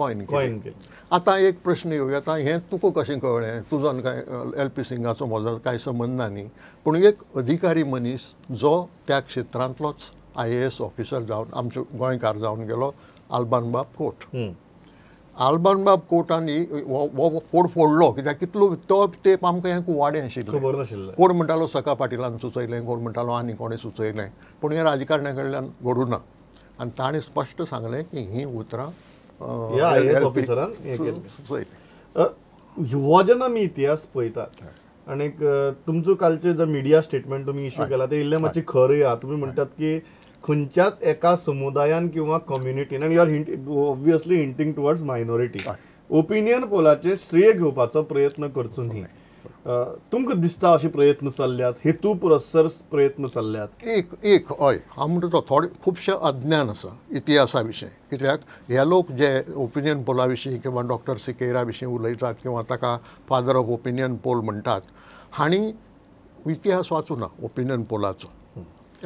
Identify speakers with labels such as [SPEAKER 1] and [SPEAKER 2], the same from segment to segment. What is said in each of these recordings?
[SPEAKER 1] Coin केली.
[SPEAKER 2] आता एक प्रश्न येऊया, आता हे तुका कशें कळ्ळें, तुजो काय LP सिंगाचो म्हजो कांय संबंद ना न्ही, पूण एक अधिकारी मनीस जो त्या क्षेत्रांतलोच IAS ऑफिसर जावन आमचो गोंयकार जावन गेलो, आल्बान बाब कोट. आल्बान बाब कोटांनी हो फोड फोडलो, कित्याक कितलो तो तेप आमकां हें वाडें आशिल्लें,
[SPEAKER 1] खबर नाशिल्लें.
[SPEAKER 2] कोण म्हणटालो सका पाटीलान सुचयलें, कोण म्हणटालो आनी कोणें सुचयलें, पूण हें राजकारण्या कडल्यान घडूना. आनी ताणें स्पश्ट सांगलें की हीं उतरां
[SPEAKER 1] IAS ऑफिसरान हें केलें. हो जेन्ना आमी इतिहास पळयतात आनी तुमचो कालचे जो मिडिया स्टेटमेंट तुमी इश्यू केला ते इल्लें मातशें खरें आहा. तुमी म्हणटात की खंयच्याच एका समुदायान किंवा कम्युनिटीन, आनी you are obviously hinting towards minority, opinion पोलाचे श्रेय घेवपाचो प्रयत्न करचो न्ही. तुमकां दिसता अशे प्रयत्न चल्ल्यात, हेतू पुरस्सर प्रयत्न चल्ल्यात?
[SPEAKER 2] एक हय, हांव म्हणटा तो थोडें खुबशें अज्ञान आसा इतिहासा विशीं. कित्याक हे लोक जे ओपिनियन पोला विशीं किंवा डॉक्टर सिकेरा विशीं उलयतात किंवा ताका फादर ऑफ ओपिनियन पोल म्हणटात, हांणी इतिहास वाचूना ओपिनियन पोलाचो.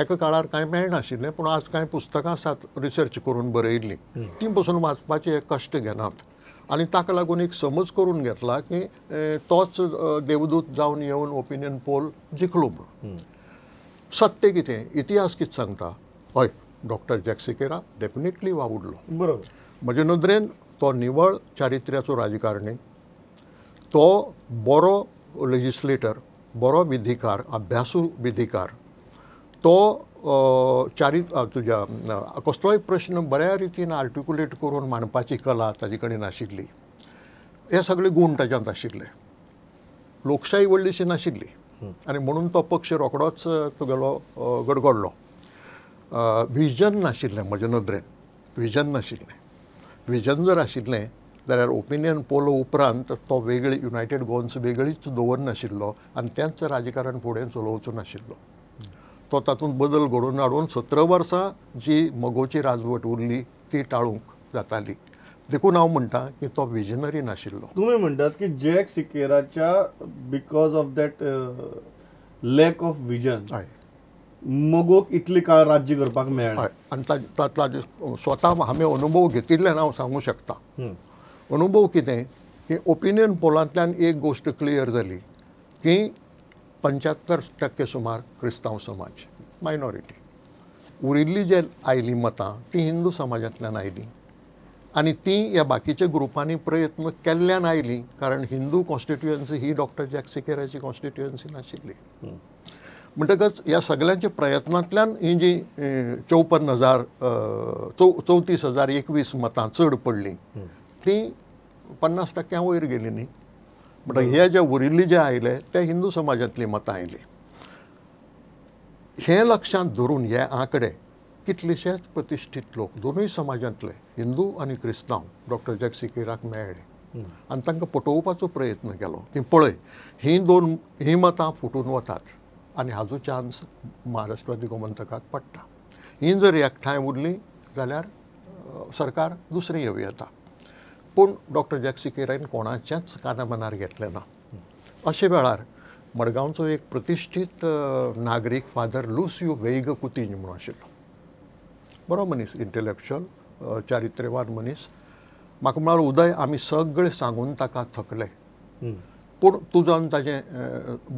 [SPEAKER 2] एका काळार कांय मेळनाशिल्लें, पूण आज कांय पुस्तकां आसात रिसर्च करून बरयल्लीं, ती पसून वाचपाचे कश्ट घेनात. आनी ताका लागून एक समज करून घेतला की तोच देवदूत जावन येवन ओपिनियन पोल जिखलो म्हणून. सत्य कितें, इतिहास कितें सांगता? हय, डॉक्टर जॅक सिकेरा डेफिनेटली वावुरलो.
[SPEAKER 1] बरोबर.
[SPEAKER 2] म्हजे नदरेन तो निवळ चारित्र्याचो राजकारणी, तो बरो लेजिस्लेटर, बरो विधीकार, अभ्यासू विधीकार. तो तुज्या कसलोय प्रश्न बऱ्या रितीन आर्टिकुलेट करून मांडपाची कला ताजे कडेन आशिल्ली. हे सगळे गूण ताज्यांत आशिल्ले. लोकशाही व्हडलीशी नाशिल्ली आनी म्हणून तो पक्ष रोखडोच तुगेलो गडगडलो. विजन नाशिल्लें म्हजे नदरेन, विजन नाशिल्लें. विजन जर आशिल्लें जाल्यार ओपिनियन पोल उपरांत तो वेगळी युनायटेड गोवन्स वेगळीच दवरनाशिल्लो आनी तेंच राजकारण फुडें चलोवचो नाशिल्लो. तो तातूंत बदल घडोवन हाडून 17 वर्सां जी मोगोची राजवट उरली ती टाळूंक जाताली. देखून हांव म्हणटा की तो विजनरी नाशिल्लो.
[SPEAKER 1] तुम्ही म्हणटात की जॅक सिकेराच्या because of that lack of vision मोगोक इतली काळ राज्य करपाक मेळ्ळें.
[SPEAKER 2] आनी ताजे स्वता हांवें अनुभव घेतिल्ल्यान हांव सांगूं शकता. अनुभव कितें की ओपिनियन पोलांतल्यान एक गोश्ट क्लियर जाली की 75% सुमार क्रिस्तांव समाज, मायनॉरिटी. उरिल्ली जे आयलीं मतां ती हिंदू समाजांतल्यान आयलीं आनी ती ह्या बाकीच्या ग्रुपांनी प्रयत्न केल्ल्यान आयलीं, कारण हिंदू कॉन्स्टिट्युएन्सी ही डॉक्टर जॅक सिकेराची कॉन्स्टिट्युएन्सी नाशिल्ली. म्हणटकच ह्या सगळ्यांच्या प्रयत्नांतल्यान ही जी 34,021 मतां चड पडलीं ती 50% वयर गेली न्ही. म्हणटकीर हे जे उरिल्ले जे आयले ते हिंदू समाजांतली मतां आयली. हे लक्षांत धरून हे आंकडे कितलेशेच प्रतिश्ठीत लोक दोनूय समाजांतले हिंदू आनी क्रिस्तांव डॉक्टर जॅक सिकेराक मेळ्ळे आनी तांकां पटोवपाचो प्रयत्न केलो की पळय ही मतां फुटून वतात आनी हाजो चान्स महाराष्ट्रादी गोमंतकाक पडटा. ही जर एकठांय उरली जाल्यार सरकार दुसरें येवं येता. पूण डॉक्टर जॅक सिकेरान कोणाचेंच कानामनार घेतलें ना. अशे वेळार मडगांवचो एक प्रतिश्ठीत नागरीक फादर लुसियो वेइग कुतिन्य म्हणून आशिल्लो. बरो मनीस, इंटेलॅक्च्युअल, चारित्र्यवान मनीस. म्हाका म्हळ्यार उदय आमी सगळे सांगून ताका थकले, पूण तुजो आनी ताजें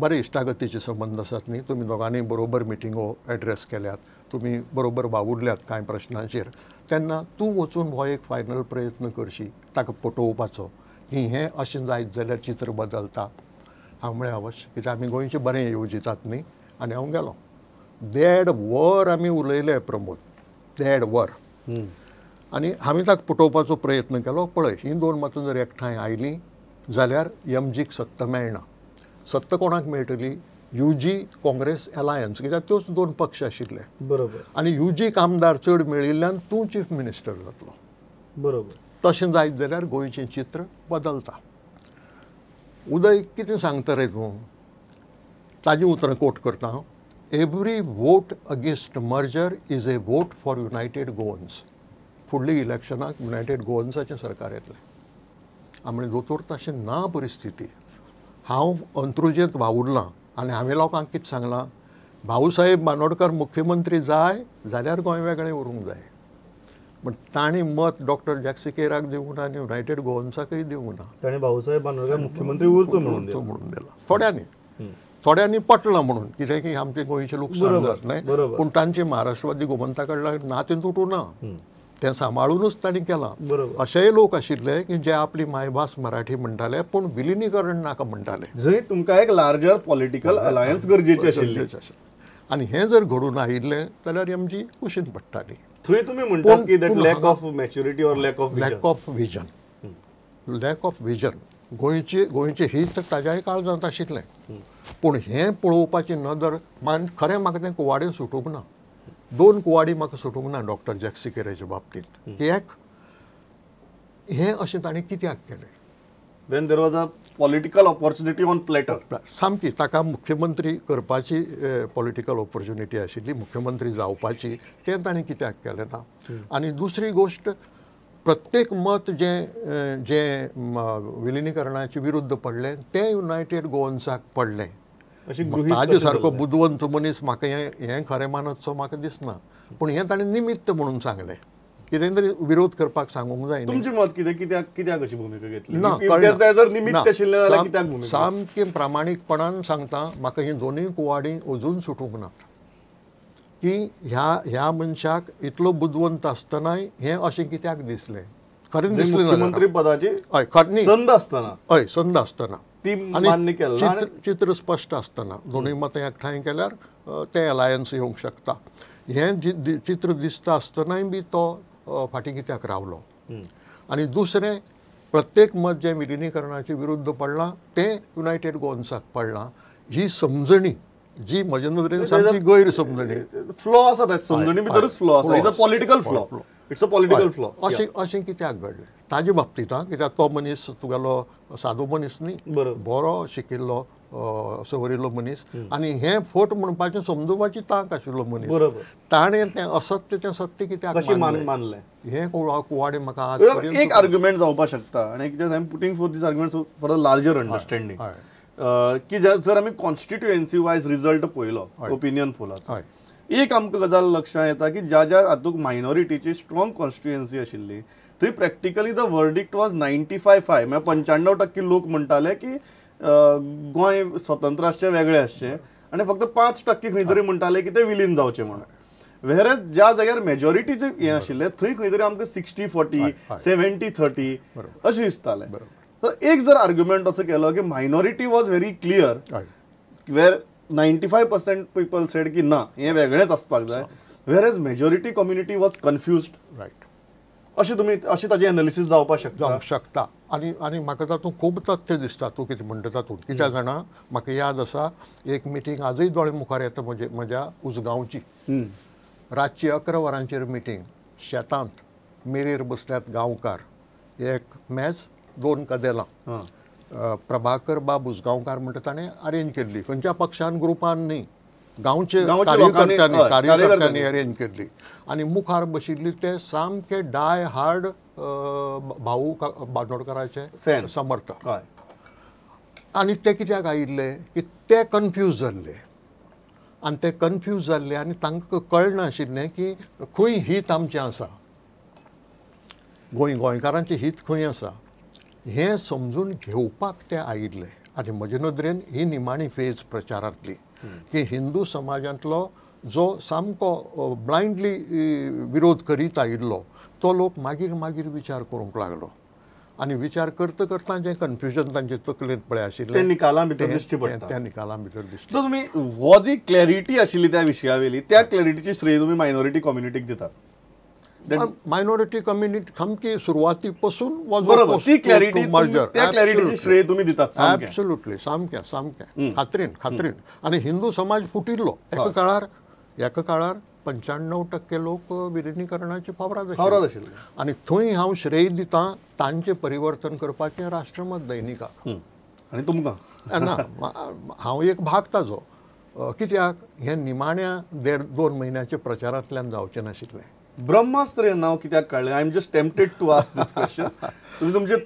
[SPEAKER 2] बरे इश्टागतीचे संबंद आसात न्ही. तुमी दोगांनी बरोबर मिटिंगो एड्रेस केल्यात, तुमी बरोबर वावुरल्यात कांय प्रश्नांचेर. तेन्ना तूं वचून हो एक फायनल प्रयत्न करशी ताका पटोवपाचो की हें अशें जायत जाल्यार चित्र बदलता. हांव म्हळें अवश्य, कित्याक आमी गोंयचें बरें येवजितात न्ही. आनी हांव गेलो. 1.5 वर आमी उलयले प्रमोद, 1.5 वर. आनी हांवें ताका पटोवपाचो प्रयत्न केलो. पळय, ही 2 मतां जर एकठांय आयलीं जाल्यार एमजीक सत्ता मेळना. सत्ता कोणाक मेळटली? UG काँग्रेस एलायन्स, कित्याक त्योच 2 पक्ष आशिल्ले.
[SPEAKER 1] बरोबर.
[SPEAKER 2] आनी UG आमदार चड मेळिल्ल्यान तूं चीफ मिनिस्टर जातलो.
[SPEAKER 1] बरोबर.
[SPEAKER 2] तशें जायत जाल्यार गोंयचें चित्र बदलता. उदय कितें सांगता रे तूं? ताजी उतरां कोट करता हांव. Every vote against merger is a vote for United Goans. फुडली इलेक्शनाक युनायटेड गोवन्साचें सरकार येतलें. हांव म्हणलें दोतोर तशें ना परिस्थिती. हांव अंत्रुजेंत वावुरलां आनी हांवें लोकांक कितें सांगलां, भाऊ साहेब बांदोडकर मुख्यमंत्री जाय जाल्यार गोंय वेगळें उरूंक जाय. पण ताणी मत डॉक्टर जॅक्सी केराक दिवूं आनी युनायटेड गोवन्साकय दिवूं ना.
[SPEAKER 1] ताणें भाऊसाहेब बांदोडकार मुख्यमंत्री उरचो म्हणून
[SPEAKER 2] दिला. थोड्यांनी पटलं म्हणून, कित्याक की आमचे गोंयचे लोक जात नाही, पूण तांचे महाराष्ट्रवादी गोमंता कडल्यान नातें तुटूं ना, तें सांबाळूनच तांणी केलां. अशेय लोक आशिल्ले की जे आपली मायभास मराठी म्हणटाले पूण विलिनीकरण नाका म्हणटाले.
[SPEAKER 1] जंय तुमकां एक लार्जर पॉलिटिकल अलायन्स गरजेची आशिल्ली,
[SPEAKER 2] आनी हें जर घडून आयिल्लें जाल्यार आमची कुशीन पडटाली.
[SPEAKER 1] थंय तुमी म्हणटात की that lack of maturity or lakh of
[SPEAKER 2] vision गोंयचे हित ताज्याय काळजांत आशिल्लें. पूण हें पळोवपाची नदर खरें म्हाका तें कुवाडें सुटूंक ना. 2 कुवाडी म्हाका सुटूंक ना डॉक्टर जॅक्सी केराच्या बाबतींत. एक, हें अशें ताणें कित्याक केलें?
[SPEAKER 1] When there was a political opportunity on platter.
[SPEAKER 2] सामकी ताका मुख्यमंत्री करपाची पॉलिटिकल ऑपॉर्च्युनिटी आशिल्ली, मुख्यमंत्री जावपाची, तें ताणें कित्याक केलें ना. आनी दुसरी गोश्ट, प्रत्येक मत जे विलिनीकरणाचे विरुद्ध पडलें तें युनायटेड गोवन्साक पडलें. ताजे सारको बुदवंत मनीस म्हाका हें खरें मानतसो म्हाका दिसना. पूण हें ताणें निमित्त म्हणून सांगलें, कितें तरी विरोध करपाक सांगूंक जाय.
[SPEAKER 1] तुमचें मत कितें? कित्याक अशी भुमिका घेतली? जर निमित्त आशिल्लें जाल्यार कित्याक भुमिका?
[SPEAKER 2] सामकें प्रामाणीकपणान सांगता, म्हाका ही दोनूय कुवाडी अजून सुटूंक नात. की ह्या मनशाक इतलो बुदवंत आसतनाय हें अशें कित्याक दिसलें? खरें दिसलें
[SPEAKER 1] मुख्यमंत्री पदाची संद आसतना ती मान्य केलें,
[SPEAKER 2] चित्र स्पश्ट आसतना दोनूय मतां एकठांय केल्यार तें अलायन्स येवंक शकता. हें चित्र दिसता आसतनाय बी तो फाटीं कित्याक रावलो? आनी दुसरें, प्रत्येक मत जें विलिनीकरणाचे विरुद्ध पडलां तें युनायटेड गोवन्साक पडलां. ही समजणी जी म्हजे नदरेन सामकी गैरसमजणी,
[SPEAKER 1] फ्लॉ आसा, त्या समजणी भितरच फ्लॉ आसा. It's a political flaw. अशें
[SPEAKER 2] कित्याक घडलें ताजे बाबतींत? कित्याक तो मनीस तुगेलो सादो मनीस न्ही, बरो शिकिल्लो सवरिल्लो मनीस, आनी हें फट म्हणपाचें समजोवपाची तांक आशिल्लो मनीस. ताणें तें असत्य तें सत्य कित्याक
[SPEAKER 1] मानलें?
[SPEAKER 2] हें कुवाडें म्हाका
[SPEAKER 1] एक आर्ग्युमेंट जावपाक शकता. आनी I am putting for this argument for a larger understanding, की जर आमी कॉन्स्टिट्युएन्सी वायज रिजल्ट पळयलो ओपिनियन पोलाचो, एक आमकां गजाल लक्षांत येता की ज्या हातूंत मायनॉरिटीची स्ट्रॉंग कॉन्स्टिट्युएन्सी आशिल्ली थंय प्रॅक्टिकली द वर्डिक्ट वॉज 95-5. म्हणजे 95% लोक म्हणटाले की गोंय स्वतंत्र आसचें, वेगळें आसचें, आनी फक्त 5% खंय तरी म्हणटाले की तें विलीन जावचें म्हणून. वेरएज ज्या जाग्यार मेजॉरिटीचें हें आशिल्लें थंय खंय तरी आमकां 60-40, 70-30 अशें दिसतालें. तर एक जर आर्ग्युमेंट असो केलो की minority was very clear, where 95% people said की ना हें वेगळेंच आसपाक जाय, whereas majority community was confused. अशें ताजें एनालिसीस जावपाक
[SPEAKER 2] शकता. आनी म्हाका तातूंत खूब तथ्य दिसता तूं कितें म्हणटा तातूंत. कित्याक जाणा, म्हाका याद आसा एक मिटींग आजूय दोळे मुखार येता म्हज्या उजगांवची. रातची 11 वरांचेर मिटींग, शेतांत मेरेर बसल्यात गांवकार, एक मेज 2 कदेलां. प्रभाकर बाब उजगांवकार म्हणटा ताणें अरेंज केल्ली, खंयच्या पक्षान ग्रुपान न्ही, गांवचे कार्यकर्त्यांनी अरेंज केल्ली. आनी मुखार बशिल्ली ते सामके डाय हार्ड भाऊ बांदोडकराचे समर्थक. आनी ते कित्याक आयिल्ले की ते कन्फ्यूज जाल्ले, आनी ते कन्फ्यूज जाल्ले आनी तांकां कळनाशिल्लें की खंय हीत आमचें आसा, गोंयकारांचें हीत खंय आसा. हें समजून घेवपाक ते आयिल्ले. आनी म्हजे नदरेन ही निमाणी फेज प्रचारांतली, की हिंदू समाजांतलो जो सामको ब्लायंडली विरोध करीत आयिल्लो तो लोक मागीर विचार करूंक लागलो. आनी विचार करता करता जें कन्फ्युजन तांचे तकलेंत पळय आशिल्लें
[SPEAKER 1] त्या निकालां भितर दिश्टी पडटा.
[SPEAKER 2] त्या निकालां भितर दिसता.
[SPEAKER 1] तर तुमी हो जी क्लॅरिटी आशिल्ली त्या विशया वयली, त्या क्लॅरिटीची श्रेय तुमी मायनॉरिटी कम्युनिटीक दितात.
[SPEAKER 2] मायनॉरिटी कम्युनिटी सामकी सुरवाती पासून
[SPEAKER 1] ती क्लॅरिटी, त्या क्लॅरिटीची श्रेय तुमी दितात.
[SPEAKER 2] एब्सोल्युटली, सामकें खात्रीन. आनी हिंदू समाज फुटिल्लो एका काळार 95% लोक विलिनीकरणाचे फावराद आशिल्ले. आनी थंय हांव श्रेय दितां तांचें परिवर्तन करपाचें राष्ट्रमत दैनिकाक.
[SPEAKER 1] आनी तुमकां
[SPEAKER 2] ना, हांव एक भाग ताजो. कित्याक हें निमाण्या 1.5-2 म्हयन्याच्या प्रचारांतल्यान जावचें नाशिल्लें.
[SPEAKER 1] ब्रह्मास्त्र हें नांव कित्याक काडलें? I am just tempted to ask this question.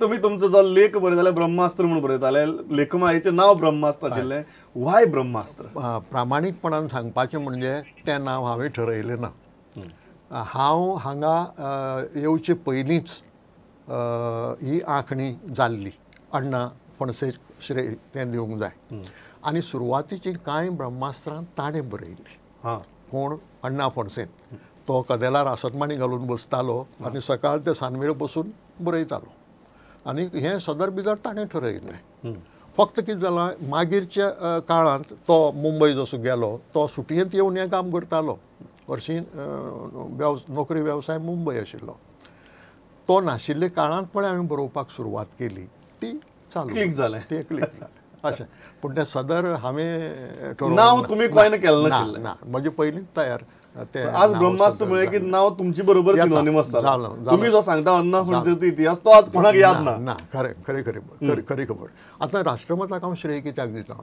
[SPEAKER 1] तुमी तुमचो जो लेख बरयताले ब्रह्मास्त्र म्हणून बरयताले, लेखमाळेचें नांव ब्रह्मास्त्र आशिल्लें. व्हाय ब्रह्मास्त्र?
[SPEAKER 2] प्रामाणीकपणान सांगपाचें म्हणजे तें नांव हांवें ठरयलें ना. हांव हांगा येवचे पयलींच ही आंखणी जाल्ली अण्णा फणसेक श्रेय तें दिवंक जाय आनी सुरवातीची कांय ब्रह्मास्त्रां ताणें बरयल्ली. कोण? अण्णा फणसेन. तो कदेलार आसतमाणी घालून बसतालो आनी सकाळ ते सांजवेळ बसून बरयतालो आनी हें सदर भितर ताणें ठरयिल्लें. फक्त कितें जालां, मागीरच्या काळांत तो मुंबय जसो गेलो, तो सुटयेंत येवन हें काम करतालो. हरशीं नोकरी वेवसाय मुंबय आशिल्लो. तो नाशिल्ले काळांत पळय हांवें बरोवपाक सुरवात केली, ती चालू
[SPEAKER 1] क्लिक जालें.
[SPEAKER 2] तें क्लिक जालें अशें. पूण तें सदर हांवें
[SPEAKER 1] नांव तुमी कोयन केलें नाशिल्लें.
[SPEAKER 2] ना, म्हणजे पयलींच तयार.
[SPEAKER 1] आज ब्रह्मास्त्र म्हळ्यार की नांव तुमची बरोबर सिनोनिमस जालां. तुम्ही जो सांगता अण्णा फणसेचो इतिहास तो आज कोणाक याद ना.
[SPEAKER 2] ना, खरें खरें खरें खरी खबर. आतां राष्ट्रमताक हांव श्रेय कित्याक दिता?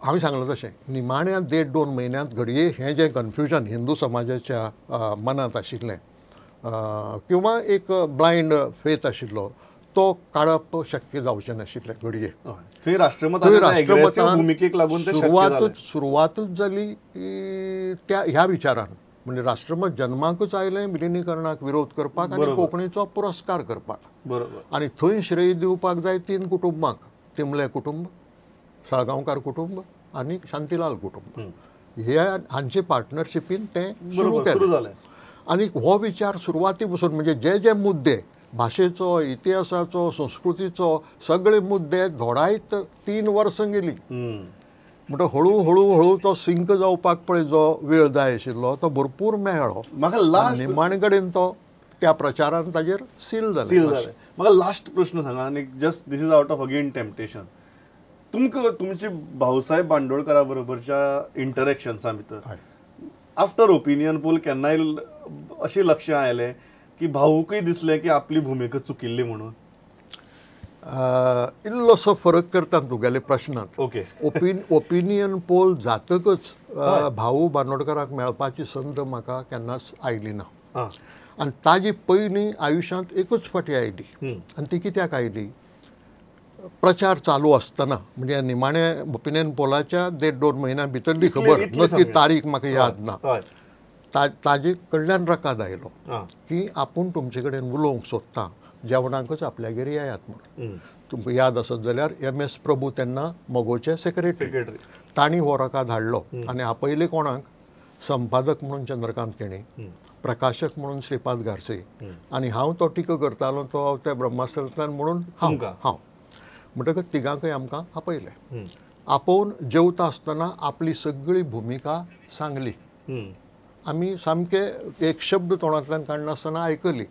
[SPEAKER 2] हांवें सांगलें तशें, निमाण्या 1.5-2 म्हयन्यांत घडये हें जें कन्फ्युजन हिंदू समाजाच्या मनांत आशिल्लें किंवा एक ब्लायंड फेथ आशिल्लो, तो काडप शक्य जावचें नाशिल्लें घडये.
[SPEAKER 1] थंय राष्ट्रमताच्या एग्रेसिव्ह भुमिकेक लागून तें शक्य जालें.
[SPEAKER 2] सुरवातूच जाली त्या ह्या विचारान, म्हणजे राष्ट्रमत जन्माकूच आयलें विलिनीकरणाक विरोध करपाक आनी कोंकणीचो पुरस्कार करपाक.
[SPEAKER 1] बरोबर.
[SPEAKER 2] आनी थंय श्रेय दिवपाक जाय 3 कुटुंबांक, तिमले कुटुंब, साळगांवकार कुटुंब आनी शांतीलाल कुटुंब. हे हांचे पार्टनरशिपीन तें सुरू
[SPEAKER 1] जालें.
[SPEAKER 2] आनी हो विचार सुरवाती पसून म्हणजे जे जे मुद्दे भाशेचो, इतिहासाचो, संस्कृतीचो सगळे मुद्दे धोडायत 3 वर्सां गेली. म्हणटकीर हळू तो सिंक जावपाक पळय जो वेळ जाय आशिल्लो तो भरपूर मेळ्ळो.
[SPEAKER 1] म्हाका लास्ट
[SPEAKER 2] निमाणे कडेन तो त्या प्रचारान ताजेर सील जालें.
[SPEAKER 1] म्हाका लास्ट प्रश्न सांगा आनी just this is out of again temptation. तुमकां तुमची भाऊसाहेब बांदोडकरा बरोबरच्या इंटरॅक्शन्सा भितर आफ्टर ओपिनियन पोल केन्नाय अशें लक्ष आयलें की भाऊकय दिसलें की आपली भुमिका चुकिल्ली म्हणून?
[SPEAKER 2] इल्लोसो फरक करता तुगेले प्रश्नांत.
[SPEAKER 1] ओके.
[SPEAKER 2] ओपिनियन पोल जातकच भाऊ बांदोडकराक मेळपाची संद म्हाका केन्नाच आयली ना. आनी ताजी पयलीं आयुश्यांत एकूच फावटी आयली आनी ती कित्याक आयली? प्रचार चालू आसतना, म्हणजे निमाणे ओपिनियन पोलाच्या 1.5-2 म्हयन्या भितरली खबर, नक्की तारीख म्हाका याद ना. ताजे कडल्यान रकाद आयलो की आपूण तुमचे कडेन उलोवंक सोदता, जेवणाकच आपल्यागेर येयात म्हणून. तुमकां याद आसत जाल्यार MS प्रभू तेन्ना मोगोचे सेक्रेटरी. तांणी हो रकाद हाडलो आनी आपयले कोणाक? संपादक म्हणून चंद्रकांत केणी, प्रकाशक म्हणून श्रीपाद गारसे आनी हांव तो टिको करतालो तो त्या ब्रह्मास्त्रांतल्यान म्हणून हांव. म्हणटकच तिगांकय आमकां आपयलें. आपोवन जेवता आसतना आपली सगळी भुमिका सांगली. आमी सामके एक शब्द तोंडांतल्यान काडनासतना आयकली.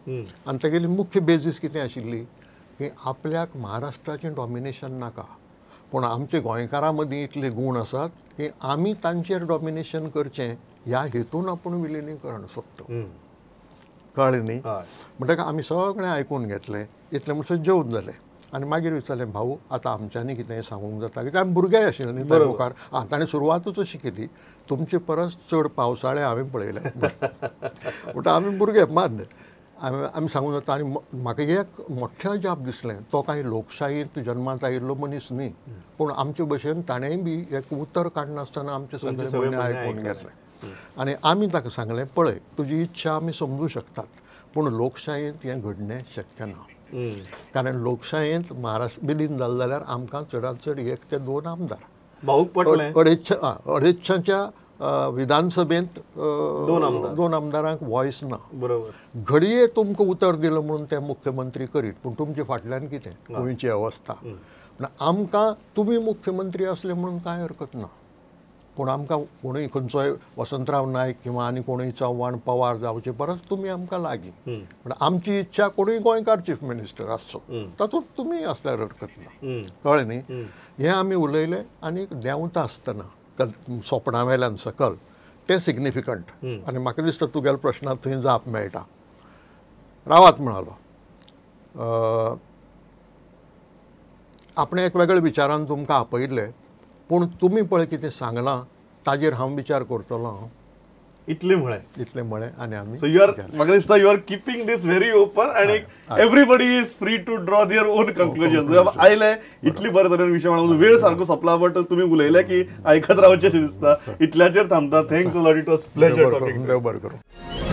[SPEAKER 2] आनी तागेली मुख्य बेजीस कितें आशिल्ली की आपल्याक महाराष्ट्राचें डॉमिनेशन नाका, पूण आमचे गोंयकारां मदीं इतले गूण आसात की आमी तांचेर डॉमिनेशन करचें ह्या हेतून आपूण विलिनीकरण सोदता. कळ्ळें न्ही? म्हणटकीर आमी सगळें आयकून घेतलें. इतलें म्हणसर जेवून जालें आनी मागीर विचारलें, भाऊ आतां आमच्यांनी कितें सांगूंक जाता? कित्याक आमी भुरगे आशिल्ले न्ही त्या मुखार. ताणें सुरवातूच अशी केली, तुमचे परस चड पावसाळे हांवें पळयले. म्हणटा आमी भुरगे मान्य, आमी सांगूंक जाता. आनी म्हाका एक मोठ्ठें जाप दिसलें, तो कांय लोकशायेंत जल्मांत आयिल्लो मनीस न्ही, पूण आमचे भशेन ताणेंय बी एक उतर काडनासतना आमचे सगळे आयकून घेतलें. आनी आमी ताका सांगलें, पळय तुजी इच्छा आमी समजूं शकतात, पूण लोकशायेंत हें घडणें शक्य ना. कारण लोकशायेंत महाराष्ट्र विलीन जालें जाल्यार आमकां चडांत चड 1 ते 2 आमदार.
[SPEAKER 1] भाऊक पटलें.
[SPEAKER 2] 250च्या विधानसभेंत 2 आमदारांक वॉयस ना.
[SPEAKER 1] बरोबर.
[SPEAKER 2] घडये तुमकां उतर दिलं म्हणून ते मुख्यमंत्री करीत, पूण तुमचे फाटल्यान कितें गोंयची अवस्था. आमकां तुमी मुख्यमंत्री असले म्हणून कांय हरकत ना, पूण आमकां कोणूय खंयचोय वसंतराव नायक किंवा आनी कोणूय चव्हाण पवार जावचे परस तुमी आमकां लागीं. पूण आमची इच्छा कोणूय गोंयकार चीफ मिनिस्टर आसचो, तातूंत तुमी आसल्यार हरकत ना. कळ्ळें न्ही? हें आमी उलयलें आनी देंवता आसतना सोपणा वेल्यान सकल तें सिग्निफिकंट. आनी म्हाका दिसता तुगेल्या प्रश्नाक थंय जाप मेळटा. रावात म्हणालो, आपणे एक वेगळ्या विचारान तुमकां आपयिल्ले, पूण तुमी पळय कितें सांगलां ताजेर हांव विचार करतलो.
[SPEAKER 1] इतले म्हळे
[SPEAKER 2] इतले म्हळे आनी आमी
[SPEAKER 1] सो म्हाका दिसता you are keeping this very open आनी everybody is free to draw their own conclusion. आयले इतली बरे तरेन विशय म्हणून वेळ सारको सोंपला बट तुमी उलयले की आयकत रावचें अशें दिसता. इतल्याचेर थांबता. Thanks a lot. It was pleasure talking.
[SPEAKER 2] देव बरें करूं.